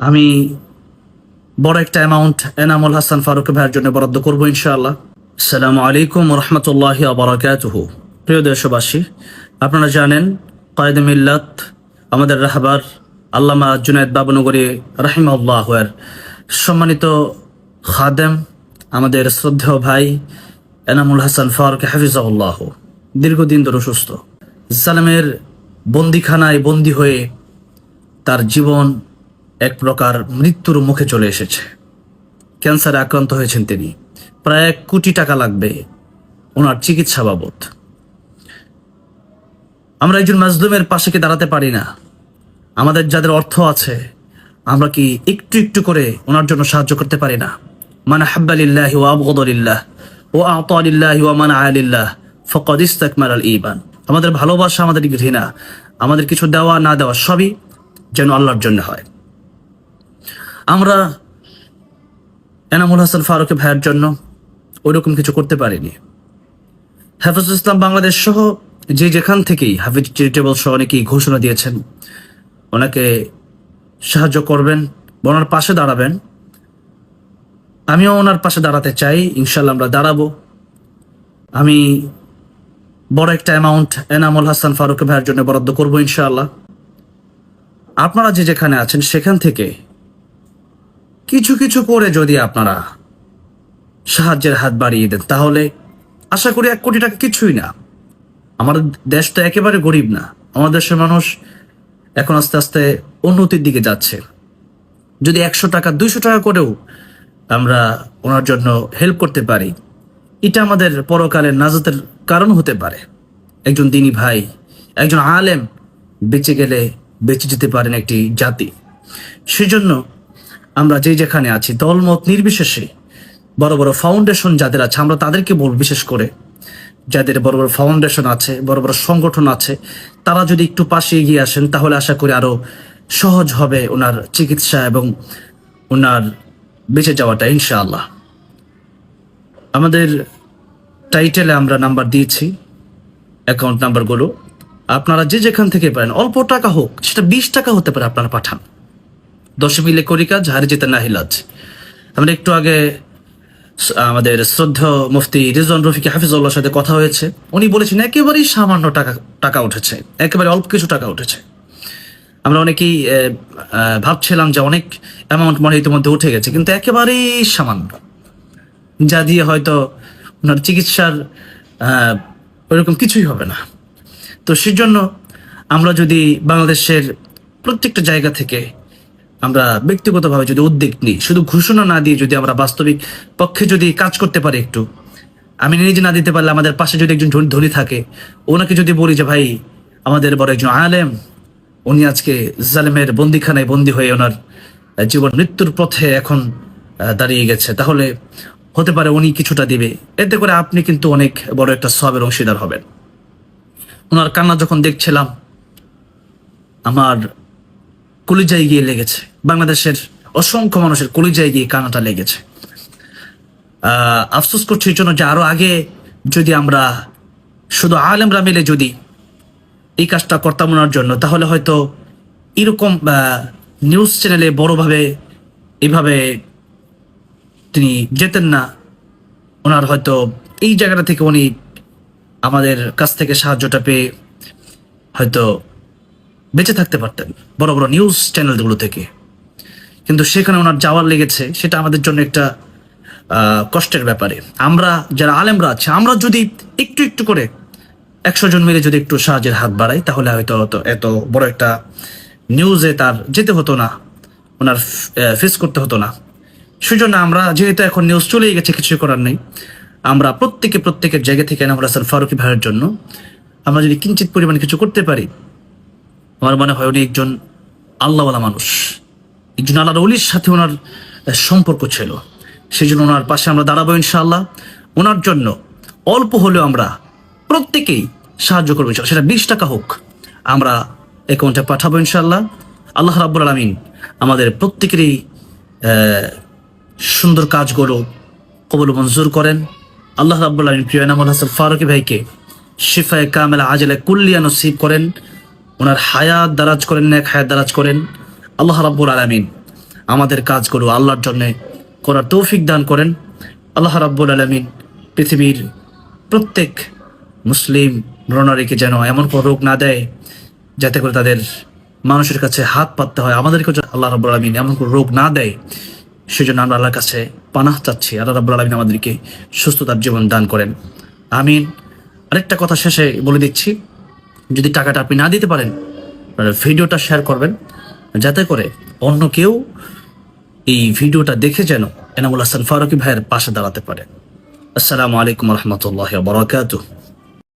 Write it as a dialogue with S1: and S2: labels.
S1: আমি বড় একটা অ্যামাউন্ট এনামুল হাসান ফারুক ভাইয়ের জন্য বরাদ্দ করবো ইনশাআল্লাহ। আসসালামু আলাইকুম রহমতুল্লাহি ওয়া বারাকাতুহু। প্রিয় দেশবাসী, আপনারা জানেন কায়েদে মিল্লাত আমাদের রাহবার আল্লামা জুনায়েদ বাবুনগরী রাহিমাহুল্লাহ এর সম্মানিত খাদেম আমাদের শ্রদ্ধেয় ভাই এনামুল হাসান ফারুক হাফিজাহুল্লাহ দীর্ঘদিন ধরে অসুস্থ। জালেমের বন্দিখানায় বন্দী হয়ে তার জীবন এক প্রকার মৃত্যুর মুখে চলে এসেছে। ক্যান্সারে আক্রান্ত হয়েছেন তিনি। প্রায় 1 কোটি টাকা লাগবে ওনার চিকিৎসা বাবদ। আমরা একজন মাজলুমের পাশে কি দাঁড়াতে পারি না? আমাদের যাদের অর্থ আছে আমরা কি একটু একটু করে ওনার জন্য সাহায্য করতে পারি না? মান আহাব্বা লিল্লাহি ওয়া আবগাদা লিল্লাহ ওয়া আ'তা লিল্লাহি ওয়া মানা'a লিল্লাহ ফাকাদ ইসতাকমালাল ঈমান। আমাদের ভালোবাসা, আমাদের ঘৃণা, আমাদের কিছু দেওয়া না দেওয়া সবই যেন আল্লাহর জন্য হয়। আমরা এনামুল হাসান ফারুক ভাইয়ের জন্য ওইরকম কিছু করতে পারিনি। হাফিজুল ইসলাম বাংলাদেশ সহ যেখান থেকেই হাফিজ চ্যারিটেবল সহ অনেকেই ঘোষণা দিয়েছেন ওনাকে সাহায্য করবেন, ওনার পাশে দাঁড়াবেন। আমিও ওনার পাশে দাঁড়াতে চাই, ইনশাল্লাহ আমরা দাঁড়াবো। আমি বড় একটা অ্যামাউন্ট এনামুল হাসান ফারুক ভাইয়ের জন্য বরাদ্দ করবো ইনশাআল্লাহ। আপনারা যেখানে আছেন সেখান থেকে কিছু কিছু করে যদি আপনারা সাহায্যের হাত বাড়িয়ে দেন তাহলে আশা করি 1 কোটি টাকা কিছুই না। আমাদের দেশ তো একেবারে গরিব না। আমাদের দেশের মানুষ এখন আস্তে আস্তে উন্নতির দিকে যাচ্ছে। যদি 100 টাকা 200 টাকা করেও আমরা ওনার জন্য হেল্প করতে পারি, এটা আমাদের পরকালের নাজাতের কারণ হতে পারে। একজন দিনী ভাই, একজন আলেম বেঁচে গেলে বেঁচে যেতে পারেন একটি জাতি। সেজন্য আমরা যেখানে আছি দলমত নির্বিশেষে বড় বড় ফাউন্ডেশন যাদের আছে আমরা তাদেরকে বলব, বিশেষ করে যাদের বড় বড় ফাউন্ডেশন আছে, বড় বড় সংগঠন আছে, তারা যদি একটু পাশে এগিয়ে আসেন তাহলে আশা করি আরো সহজ হবে ওনার চিকিৎসা এবং ওনার বেঁচে যাওয়াটা ইনশাআল্লাহ। আমাদের টাইটেলে আমরা নাম্বার দিয়েছি, অ্যাকাউন্ট নাম্বারগুলো। আপনারা যেখান থেকে পারেন, অল্প টাকা হোক, সেটা 20 টাকা হতে পারে, আপনারা পাঠান। 10 মিলে করি কাজ, হারে যেতে না হিলাজ। আমরা একটু আগে আমাদের শ্রদ্ধেয় মুফতি রিজওয়ান রফিক হাফিজুল্লাহর সাথে কথা হয়েছে। উনি বলেছেন একেবারেই সামান্য টাকা উঠেছে, একেবারে অল্প কিছু টাকা উঠেছে। আমরা অনেকেই ভাবছিলাম যে অনেক অ্যামাউন্ট মনে ইতিমধ্যে উঠে গেছে, কিন্তু একেবারেই সামান্য, যা দিয়ে হয়তো ওনার চিকিৎসার ওইরকম কিছুই হবে না। তো সেজন্য আমরা যদি বাংলাদেশের প্রত্যেকটা জায়গা থেকে আমরা ব্যক্তিগতভাবে যদি উদ্যোগ নিই, শুধু ঘোষণা না দিয়ে যদি আমরা বাস্তবিক পক্ষে যদি কাজ করতে পারি, একটু আমি নিজে না দিতে পারলে আমাদের পাশে যদি একজন ধনী থাকে, ওনাকে যদি বলি যে ভাই আমাদের বড় একজন আলেম, উনি আজকে জালেমের বন্দিখানায় বন্দী হয়ে ওনার জীবন মৃত্যুর পথে এখন দাঁড়িয়ে গেছে, তাহলে হতে পারে উনি কিছুটা দিবে। এতে করে আপনি কিন্তু অনেক বড় একটা সওয়াবের অংশীদার হবেন। ওনার কান্না যখন দেখছিলাম আমার কলিজায় গিয়ে লেগেছে, বাংলাদেশের অসংখ্য মানুষের কলিজায় গিয়ে কান্নাটা লেগেছে। আফসোস করছি এই জন্য যে আরো আগে যদি আমরা শুধু আলেমরা মিলে যদি এই কাজটা করতাম ওনার জন্য, তাহলে হয়তো এরকম নিউজ চ্যানেলে বড়ভাবে এইভাবে তিনি যেতেন না। ওনার হয়তো এই জায়গাটা থেকে উনি আমাদের কাছ থেকে সাহায্যটা পেয়ে হয়তো বেঁচে থাকতে পারতেন বড় বড় নিউজ চ্যানেলগুলো থেকে, কিন্তু সেখানে ওনার যাওয়ার লেগেছে। সেটা আমাদের জন্য একটা কষ্টের ব্যাপারে। আমরা যারা আলেমরা আছে, আমরা যদি একটু একটু করে 100 জন মিলে যদি একটু সাহায্যের হাত বাড়াই, তাহলে হয়তো এত বড় একটা নিউজে তার যেতে হতো না, ওনার ফেস করতে হতো না। সেজন্য আমরা যেহেতু এখন নিউজ চলেই গেছে, কিছু করার নেই, আমরা প্রত্যেকের জায়গা থেকে এনামুল হাসান ফারুক ভাইয়ের জন্য আমরা যদি কিঞ্চিত পরিমাণ কিছু করতে পারি, আমার মনে হয় উনি একজন আল্লাহওয়ালা মানুষ, একজন আল্লাহর ওলির সাথে ওনার সম্পর্ক ছিল। সেই জন্য ওনার পাশে আমরা দাঁড়াবো ইনশাআল্লাহ। ওনার জন্য অল্প হলেও আমরা প্রত্যেকেই সাহায্য করবো, সেটা 20 টাকা হোক, আমরা অ্যাকাউন্টে পাঠাবো ইনশাআল্লাহ। আল্লাহ রাব্বুল আলামিন আমাদের প্রত্যেকেরই সুন্দর কাজগুলো কবুল মঞ্জুর করেন। আল্লাহ রাব্বুল আলামিন প্রিয় এনামুল হাসান ফারুক ভাইকে শিফায়ে কামেলা আজলে কুল্লিয়া নসিব করেন, ওনার হায়াত দারাজ করেন, নেক হায়াত দারাজ করেন। আল্লাহ রাব্বুল আলামিন আমাদের কাজগুলো আল্লাহর জন্য করার তৌফিক দান করেন। আল্লাহ রাব্বুল আলামিন পৃথিবীর প্রত্যেক মুসলিম নরনারীকে যেন এমন কোনো রোগ না দেয় যাতে করে তাদের মানুষের কাছে হাত পাততে হয়। আমাদেরকে আল্লাহ রাব্বুল আলামিন এমন কোনো রোগ না দেয়, সেজন্য আমরা আল্লাহর কাছে পানাহ চাচ্ছি। আল্লাহ রাব্বুল আলামিন আমাদেরকে সুস্থতার জীবন দান করেন, আমিন। আরেকটা কথা শেষে বলে দিচ্ছি, যদি টাকাটা আপনি না দিতে পারেন, ভিডিওটা শেয়ার করবেন যাতে করে অন্য কেউ এই ভিডিওটা দেখে যেন এনামুল হাসান ফারুকী ভাইয়ের পাশে দাঁড়াতে পারে। আসসালামু আলাইকুম রহমতুল্লাহ বারাকাতুহু।